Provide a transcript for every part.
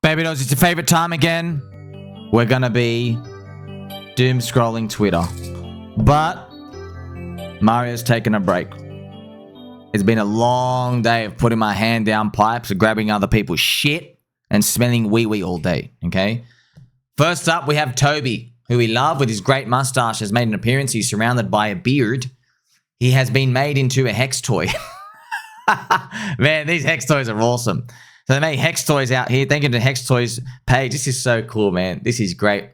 Baby dolls, it's your favorite time again. We're gonna be doom scrolling Twitter. But Mario's taking a break. It's been a long day of putting my hand down pipes, of grabbing other people's shit, and smelling wee-wee all day, okay? First up, we have Toby, who we love with his great mustache, has made an appearance. He's surrounded by a beard. He has been made into a HEX toy. Man, these HEX toys are awesome. So they make HEX Toys out here. Thank you to the HEX Toys page. This is so cool, man. This is great.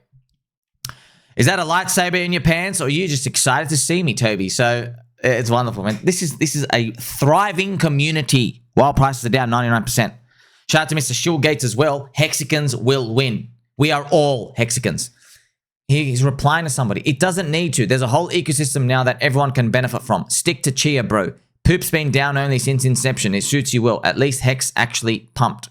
Is that a lightsaber in your pants, or are you just excited to see me, Toby? So it's wonderful, man. This is a thriving community. While prices are down 99%. Shout out to Mr. Shield Gates as well. Hexicans will win. We are all Hexicans. He's replying to somebody. It doesn't need to. There's a whole ecosystem now that everyone can benefit from. Stick to Chia, bro. Poop's been down only since inception. It suits you well. At least Hex actually pumped.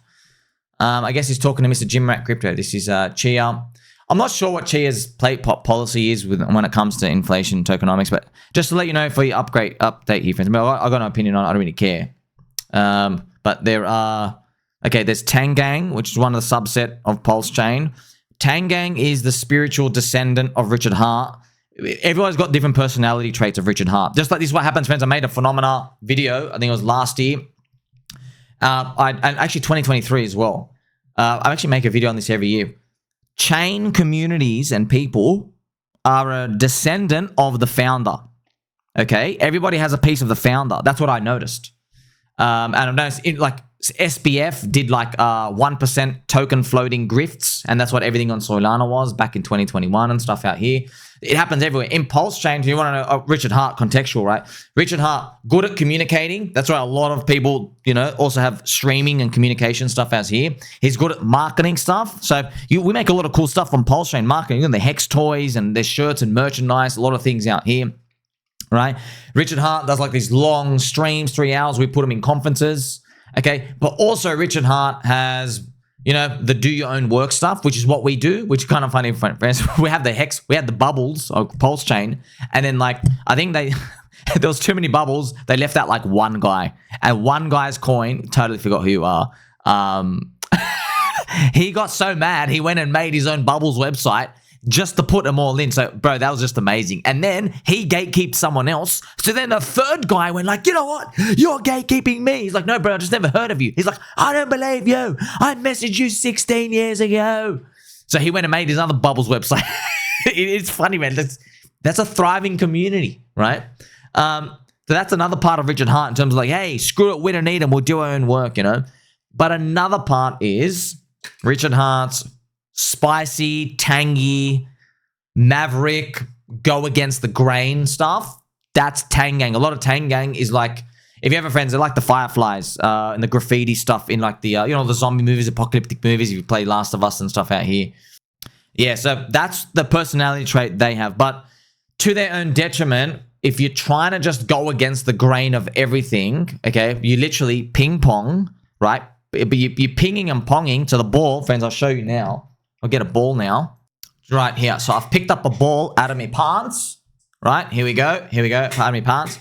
I guess he's talking to Mr. Jim Rat Crypto. This is Chia. I'm not sure what Chia's plate pop policy is when it comes to inflation tokenomics, but just to let you know for your update here, friends. I got no opinion on it. I don't really care. But there are... Okay, there's Tang, which is one of the subset of PulseChain. Tang is the spiritual descendant of Richard Hart. Everyone's got different personality traits of Richard Hart. Just like this is what happens, friends. I made a Phenomena video. I think it was last year. And actually 2023 as well. I actually make a video on this every year. Chain communities and people are a descendant of the founder. Okay? Everybody has a piece of the founder. That's what I noticed. And I've noticed SBF did 1% token floating grifts, and that's what everything on Solana was back in 2021 and stuff out here. It happens everywhere. In PulseChain, if you want to know Richard Hart, contextual, right? Richard Hart, good at communicating. That's why a lot of people, also have streaming and communication stuff as here. He's good at marketing stuff. So we make a lot of cool stuff on PulseChain marketing. The HEX Toys and there's shirts and merchandise, a lot of things out here, right? Richard Hart does these long streams, 3 hours. We put them in conferences. Okay, but also Richard Hart has, the do your own work stuff, which is what we do, which is kind of funny, friends. We have the HEX, we had the bubbles of PulseChain, and then I think there was too many bubbles. They left out one guy, and one guy's coin, totally forgot who you are. He got so mad, he went and made his own bubbles website just to put them all in. So, bro, that was just amazing. And then he gatekeeped someone else. So then a third guy went you know what? You're gatekeeping me. He's like, no, bro, I just never heard of you. He's like, I don't believe you. I messaged you 16 years ago. So he went and made his other bubbles website. It's funny, man. That's a thriving community, right? So that's another part of Richard Hart in terms of hey, screw it, we don't need him. We'll do our own work, But another part is Richard Hart's spicy, tangy, maverick, go against the grain stuff. That's Tang. A lot of Tang is if you have friends, they're like the Fireflies and the graffiti stuff in the the zombie movies, apocalyptic movies. If you play Last of Us and stuff out here, yeah. So that's the personality trait they have, but to their own detriment. If you're trying to just go against the grain of everything, okay, you literally ping pong, right? But you're pinging and ponging to the ball, friends. I'll show you now. I'll get a ball now. Right here. So I've picked up a ball out of my pants. Right? Here we go. Out of my pants.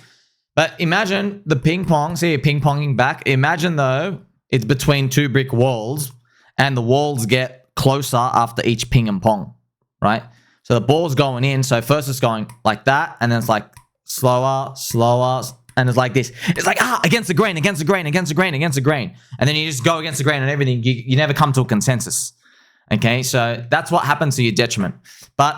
But imagine the ping pong. See, you're ping ponging back. Imagine though, it's between two brick walls and the walls get closer after each ping and pong. Right? So the ball's going in. So first it's going like that. And then it's slower. And it's like this. It's against the grain. And then you just go against the grain and everything. You never come to a consensus. Okay, so that's what happens to your detriment. But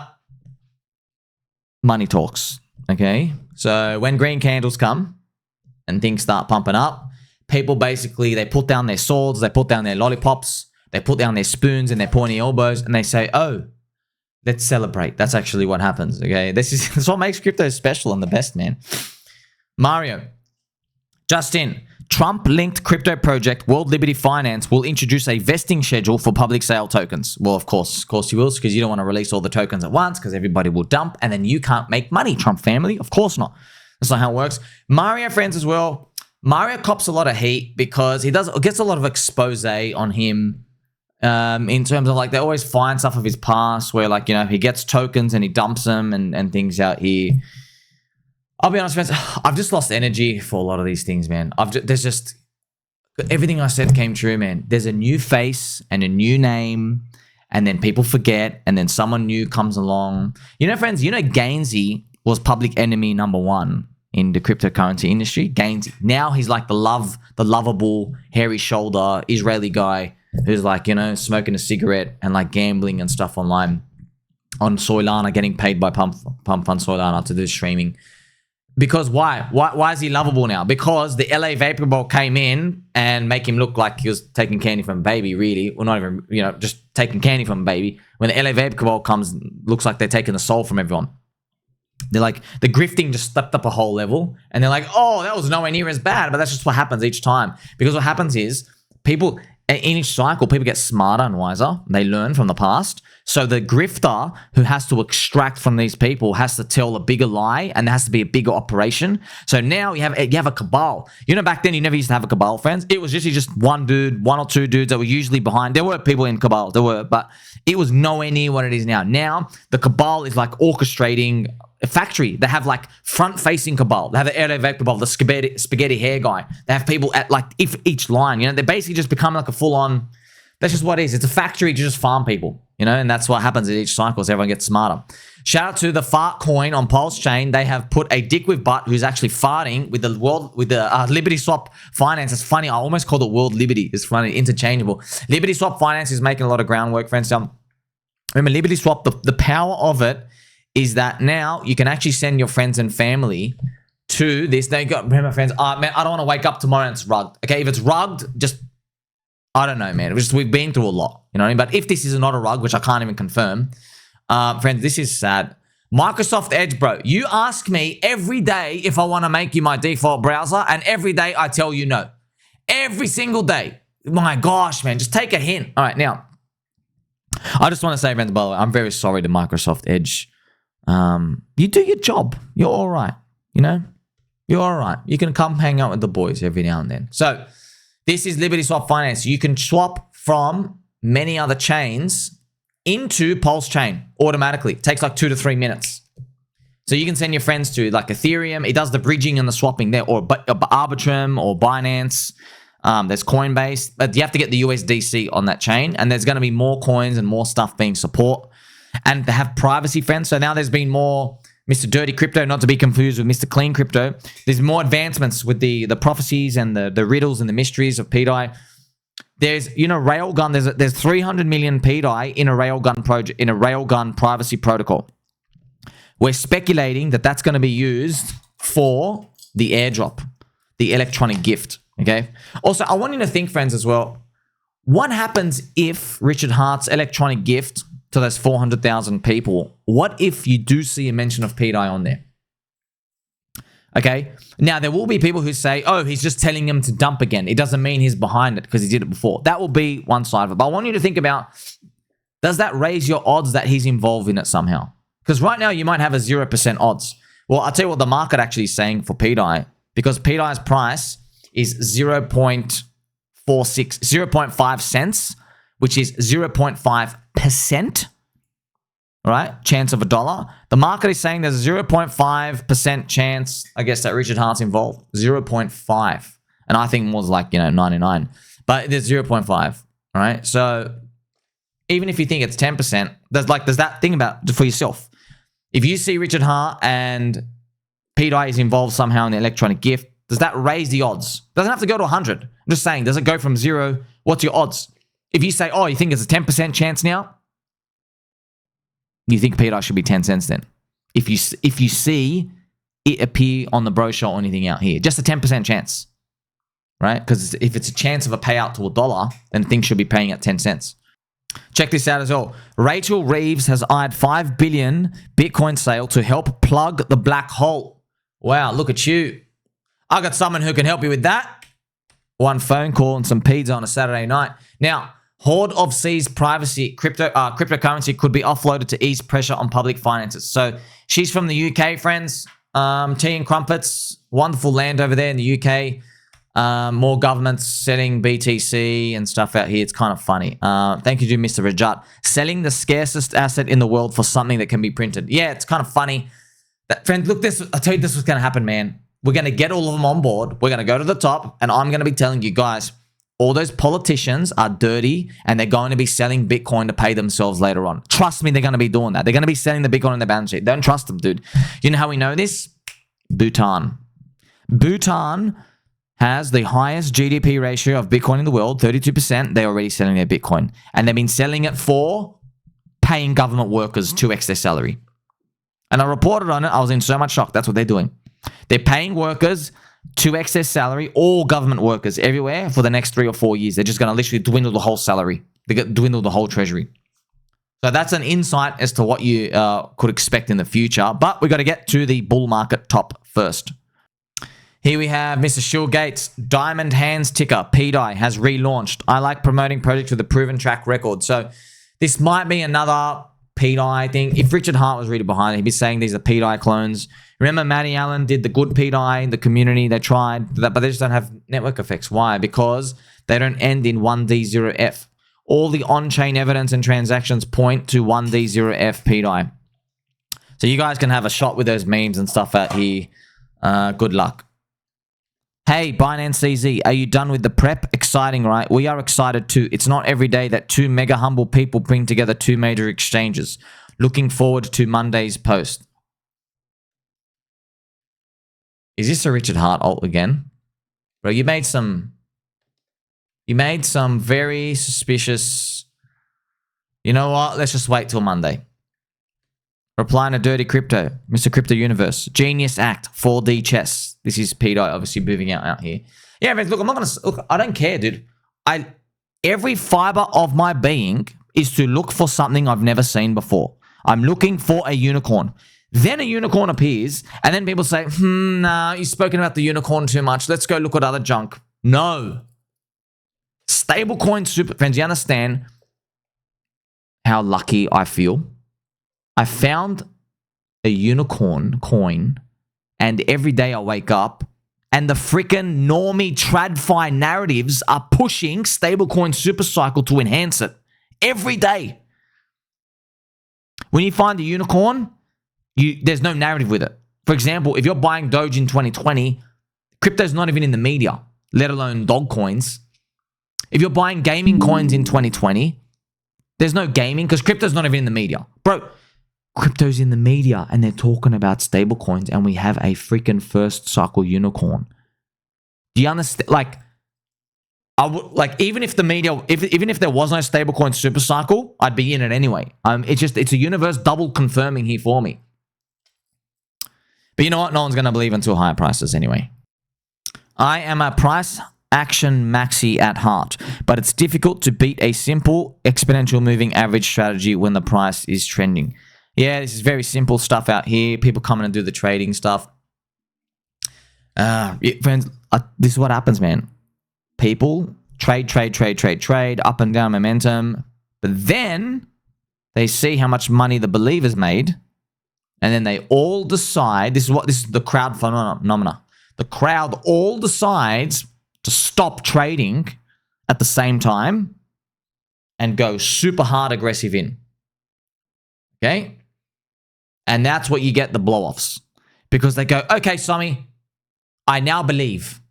money talks, okay? So when green candles come and things start pumping up, people basically, they put down their swords, they put down their lollipops, they put down their spoons and their pointy elbows, and they say, oh, let's celebrate. That's actually what happens, okay? That's what makes crypto special and the best, man. Mario, Justin, Trump-linked crypto project World Liberty Finance will introduce a vesting schedule for public sale tokens. Well, of course you will, because you don't want to release all the tokens at once because everybody will dump and then you can't make money, Trump family. Of course not. That's not how it works. Mario, friends, as well. Mario cops a lot of heat because he gets a lot of expose on him in terms of they always find stuff of his past where he gets tokens and he dumps them and things out here. I'll be honest, friends, I've just lost energy for a lot of these things, man. Everything I said came true, man. There's a new face and a new name, and then people forget, and then someone new comes along. You know, friends, you know Gainsey was public enemy #1 in the cryptocurrency industry. Gainsey. Now he's like the lovable, hairy shoulder Israeli guy who's like, you know, smoking a cigarette and like gambling and stuff online on Solana, getting paid by Pump Fund Solana to do streaming. Because why? Why is he lovable now? Because the LA Vapor Bowl came in and make him look like he was taking candy from a baby, really. Well, not even, you know, just taking candy from a baby. When the LA Vapor Bowl comes, looks like they're taking the soul from everyone. They're like, the grifting just stepped up a whole level. And they're like, oh, that was nowhere near as bad. But that's just what happens each time. Because what happens is people, in each cycle, people get smarter and wiser. They learn from the past. So the grifter who has to extract from these people has to tell a bigger lie, and there has to be a bigger operation. So now you have a cabal. You know, back then you never used to have a cabal, friends. It was just one dude, one or two dudes that were usually behind. There were people in cabal, but it was nowhere near what it is now. Now the cabal is like orchestrating a factory. They have like front-facing cabal. They have the air cabal, the spaghetti hair guy. They have people at like each line. You know, they basically just become like a full-on. That's just what it is. It's a factory to just farm people, you know, and that's what happens at each cycle as everyone gets smarter. Shout out to the fart coin on PulseChain. They have put a dick with butt who's actually farting with the LibertySwap Finance. It's funny. I almost called it World Liberty. It's funny, interchangeable. LibertySwap Finance is making a lot of groundwork, friends. Remember, LibertySwap, the power of it is that now you can actually send your friends and family to this. They got, remember, friends, man, I don't want to wake up tomorrow and it's rugged. Okay, if it's rugged, just, I don't know, man. We've been through a lot, you know what I mean? But if this is not a rug, which I can't even confirm, friends, this is sad. Microsoft Edge, bro. You ask me every day if I want to make you my default browser, and every day I tell you no. Every single day. My gosh, man. Just take a hint. All right, now, I just want to say, friends, by the way, I'm very sorry to Microsoft Edge. You do your job. You're all right, you know? You're all right. You can come hang out with the boys every now and then. So, this is LibertySwap Finance. You can swap from many other chains into PulseChain automatically. It takes like 2 to 3 minutes. So you can send your friends to like Ethereum. It does the bridging and the swapping there, or Arbitrum or Binance. There's Coinbase, but you have to get the USDC on that chain. And there's going to be more coins and more stuff being support. And they have privacy, friends. So now there's been more Mr. Dirty Crypto, not to be confused with Mr. Clean Crypto. There's more advancements with the prophecies and the riddles and the mysteries of pDAI. There's, you know, Railgun. There's 300 million pDAI in a Railgun project, in a Railgun privacy protocol. We're speculating that that's going to be used for the airdrop, the electronic gift. Okay. Also, I want you to think, friends, as well. What happens if Richard Hart's electronic gift to those 400,000 people? What if you do see a mention of pDAI on there? Okay. Now, there will be people who say, oh, he's just telling him to dump again. It doesn't mean he's behind it because he did it before. That will be one side of it. But I want you to think about, does that raise your odds that he's involved in it somehow? Because right now, you might have a 0% odds. Well, I'll tell you what the market actually is saying for pDAI, because pDAI's price is 0.5 cents, which is 0.5%, right? Chance of $1. The market is saying there's a 0.5% chance, I guess, that Richard Hart's involved. 0.5. And I think more like, you know, 99. But there's 0.5, all right? So even if you think it's 10%, there's that thing about for yourself. If you see Richard Hart and pDAI is involved somehow in the electronic gift, does that raise the odds? Doesn't have to go to 100. I'm just saying, does it go from 0? What's your odds? If you say, oh, you think it's a 10% chance now, you think pDAI should be 10 cents then. If you see it appear on the brochure or anything out here, just a 10% chance, right? Because if it's a chance of a payout to $1, then things should be paying at 10 cents. Check this out as well. Rachel Reeves has eyed 5 billion Bitcoin sale to help plug the black hole. Wow, look at you. I got someone who can help you with that. One phone call and some pizza on a Saturday night. Now, hoard of seized privacy cryptocurrency could be offloaded to ease pressure on public finances. So she's from the UK, friends. Tea and crumpets, wonderful land over there in the UK. More governments selling BTC and stuff out here. It's kind of funny. Thank you to Mr. Rajat. Selling the scarcest asset in the world for something that can be printed. Yeah, it's kind of funny. Friend, look, I tell you this was going to happen, man. We're going to get all of them on board. We're going to go to the top, and I'm going to be telling you guys, all those politicians are dirty and they're going to be selling Bitcoin to pay themselves later on. Trust me, they're going to be doing that. They're going to be selling the Bitcoin on their balance sheet. Don't trust them, dude. You know how we know this? Bhutan. Bhutan has the highest GDP ratio of Bitcoin in the world, 32%. They're already selling their Bitcoin. And they've been selling it for paying government workers 2x their salary. And I reported on it. I was in so much shock. That's what they're doing. They're paying workers 2x their salary, all government workers everywhere for the next 3 or 4 years. They're just going to literally dwindle the whole salary. They dwindle the whole treasury. So that's an insight as to what you could expect in the future. But we got to get to the bull market top first. Here we have Mr. Shillgate's Diamond Hands ticker, pDAI, has relaunched. I like promoting projects with a proven track record. So this might be another pDAI thing. If Richard Hart was really behind it, he'd be saying these are pDAI clones. Remember Matty Allen did the good pDAI, the community, they tried, but they just don't have network effects. Why? Because they don't end in 1D0F. All the on-chain evidence and transactions point to 1D0F pDAI. So you guys can have a shot with those memes and stuff out here. Good luck. Hey, Binance CZ, are you done with the prep? Exciting, right? We are excited too. It's not every day that two mega humble people bring together two major exchanges. Looking forward to Monday's post. Is this a Richard Hart alt again? Bro, you made some very suspicious... You know what? Let's just wait till Monday. Replying to Dirty Crypto, Mr. Crypto Universe. Genius Act, 4D chess. This is pDAI obviously moving out here. Yeah, man, look, I'm not going to... Look, I don't care, dude. Every fiber of my being is to look for something I've never seen before. I'm looking for a unicorn. Then a unicorn appears, and then people say, nah, you've spoken about the unicorn too much. Let's go look at other junk. No. StableCoin super... Friends, you understand how lucky I feel? I found a unicorn coin, and every day I wake up, and the freaking normie TradFi narratives are pushing StableCoin SuperCycle to enhance it. Every day. When you find a unicorn, there's no narrative with it. For example, if you're buying Doge in 2020, crypto's not even in the media, let alone dog coins. If you're buying gaming coins in 2020, there's no gaming because crypto's not even in the media. Bro, crypto's in the media and they're talking about stable coins and we have a freaking first cycle unicorn. Do you understand? Even if the media, even if there was no stablecoin super cycle, I'd be in it anyway. It's a universe double confirming here for me. But you know what? No one's going to believe until higher prices anyway. I am a price action maxi at heart, but it's difficult to beat a simple exponential moving average strategy when the price is trending. Yeah, this is very simple stuff out here. People come in and do the trading stuff. Friends, this is what happens, man. People trade, up and down momentum, but then they see how much money the believers made, and then they all decide, this is the crowd phenomena. The crowd all decides to stop trading at the same time and go super hard aggressive in. Okay? And that's what you get the blow-offs. Because they go, okay, Sammy, I now believe.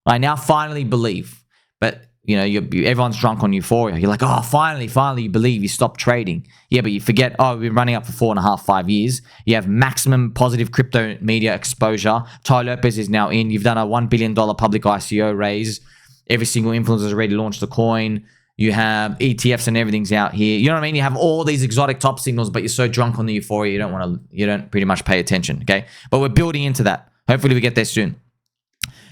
I now finally believe. But, you know, everyone's drunk on euphoria. You're like, oh, finally you believe. You stop trading. Yeah, but you forget, oh, we've been running up for 4.5, 5 years. You have maximum positive crypto media exposure. Tai Lopez is now in. You've done a $1 billion public ICO raise. Every single influencer has already launched a coin. You have ETFs and everything's out here. You know what I mean? You have all these exotic top signals, but you're so drunk on the euphoria, you don't pretty much pay attention, okay? But we're building into that. Hopefully we get there soon.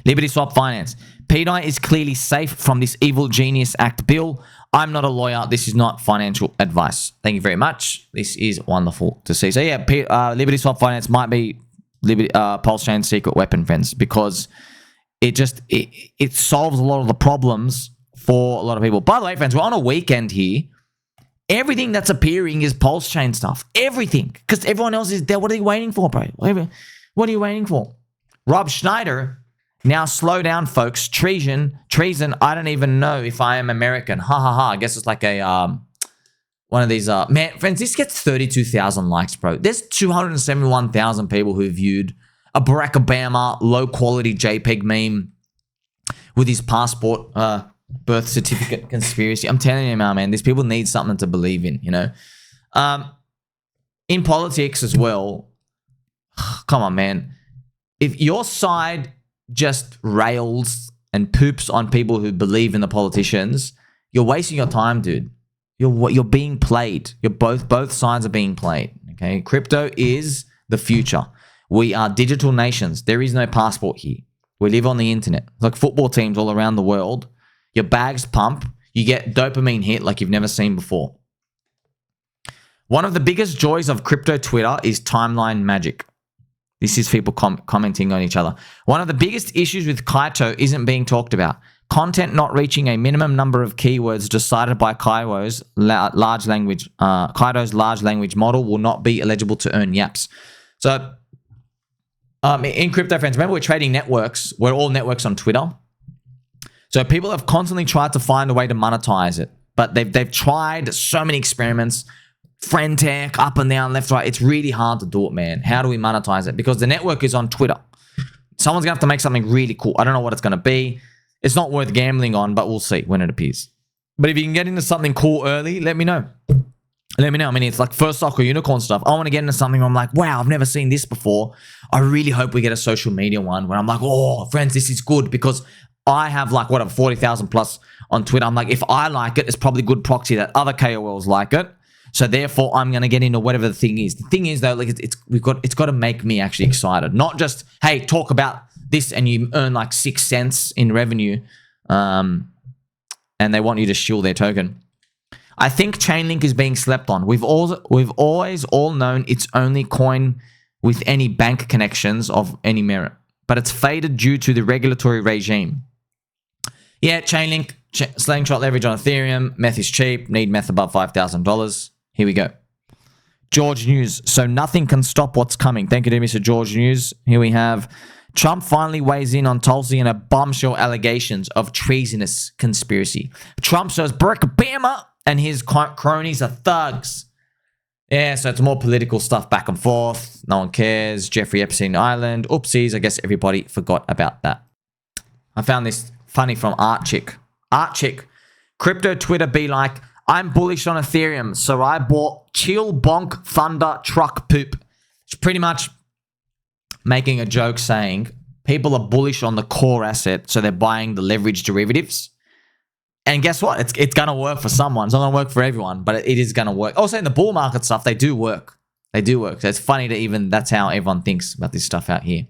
LibertySwap Finance. pDAI is clearly safe from this evil Genius Act bill. I'm not a lawyer. This is not financial advice. Thank you very much. This is wonderful to see. So yeah, LibertySwap Finance might be PulseChain's secret weapon, friends, because it solves a lot of the problems for a lot of people. By the way, friends, we're on a weekend here. Everything that's appearing is PulseChain stuff. Everything. Because everyone else is there. What are you waiting for, bro? What are you waiting for? Rob Schneider. Now slow down, folks. Treason. I don't even know if I am American. Ha ha ha. I guess it's like a one of these man, friends, this gets 32,000 likes, bro. There's 271,000 people who viewed a Barack Obama low quality JPEG meme with his passport birth certificate conspiracy. I'm telling you, man, these people need something to believe in, you know? In politics as well, come on, man. If your side just rails and poops on people who believe in the politicians, you're wasting your time, dude. You're being played. Both sides are being played, okay? Crypto is the future. We are digital nations. There is no passport here. We live on the internet. Like football teams all around the world, your bags pump, you get dopamine hit like you've never seen before. One of the biggest joys of crypto Twitter is timeline magic. This is people commenting on each other. One of the biggest issues with Kaito isn't being talked about. Content not reaching a minimum number of keywords decided by Kaito's large language model will not be eligible to earn yaps. So, in crypto, friends, remember we're trading networks. We're all networks on Twitter. So people have constantly tried to find a way to monetize it, but they've tried so many experiments. Friend tech, up and down, left, right. It's really hard to do it, man. How do we monetize it? Because the network is on Twitter. Someone's going to have to make something really cool. I don't know what it's going to be. It's not worth gambling on, but we'll see when it appears. But if you can get into something cool early, let me know. Let me know. I mean, it's like first stock or unicorn stuff. I want to get into something where I'm like, wow, I've never seen this before. I really hope we get a social media one where I'm like, oh, friends, this is good because I have like, 40,000 plus on Twitter. I'm like, if I like it, it's probably good proxy that other KOLs like it. So therefore, I'm gonna get into whatever the thing is. The thing is though, like it's got to make me actually excited, not just hey, talk about this and you earn like 6 cents in revenue, and they want you to shill their token. I think ChainLink is being slept on. We've always known it's only coin with any bank connections of any merit, but it's faded due to the regulatory regime. Yeah, ChainLink, slingshot leverage on Ethereum. Meth is cheap. Need meth above $5,000. Here we go. George News. So nothing can stop what's coming. Thank you to Mr. George News. Here we have Trump finally weighs in on Tulsi and a bombshell allegations of treasonous conspiracy. Trump says Barack Obama and his cronies are thugs. Yeah, so it's more political stuff back and forth. No one cares. Jeffrey Epstein Island. Oopsies. I guess everybody forgot about that. I found this funny from Artchick. Artchick. Crypto Twitter be like, I'm bullish on Ethereum, so I bought Chill Bonk Thunder Truck Poop. It's pretty much making a joke saying people are bullish on the core asset, so they're buying the leveraged derivatives. And guess what? It's going to work for someone. It's not going to work for everyone, but it is going to work. Also, in the bull market stuff, they do work. They do work. So it's funny to even, that's how everyone thinks about this stuff out here.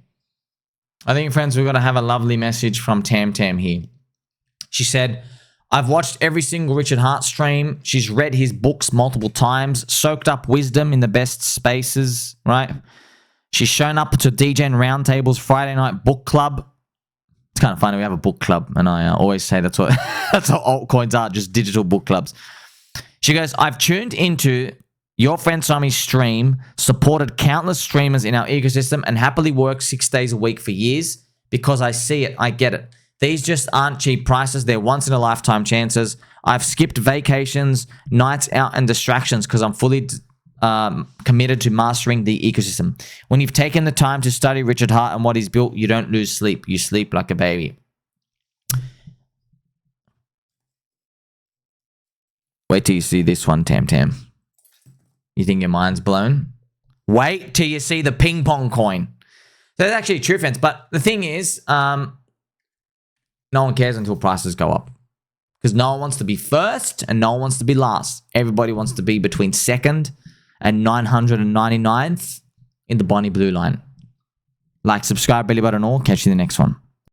I think, friends, we're going to have a lovely message from TamTam here. She said, I've watched every single Richard Hart stream. She's read his books multiple times, soaked up wisdom in the best spaces, right? She's shown up to DGen Roundtable's Friday night book club. It's kind of funny. We have a book club, and I always say that's what altcoins are, just digital book clubs. She goes, I've tuned into your friend Sami's stream, supported countless streamers in our ecosystem, and happily worked 6 days a week for years because I see it. I get it. These just aren't cheap prices. They're once-in-a-lifetime chances. I've skipped vacations, nights out, and distractions because I'm fully committed to mastering the ecosystem. When you've taken the time to study Richard Hart and what he's built, you don't lose sleep. You sleep like a baby. Wait till you see this one, TamTam. You think your mind's blown? Wait till you see the ping pong coin. So that's actually true, friends. But the thing is, no one cares until prices go up. Because no one wants to be first and no one wants to be last. Everybody wants to be between second and 999th in the Bonnie Blue line. Like, subscribe, belly button all. Catch you in the next one.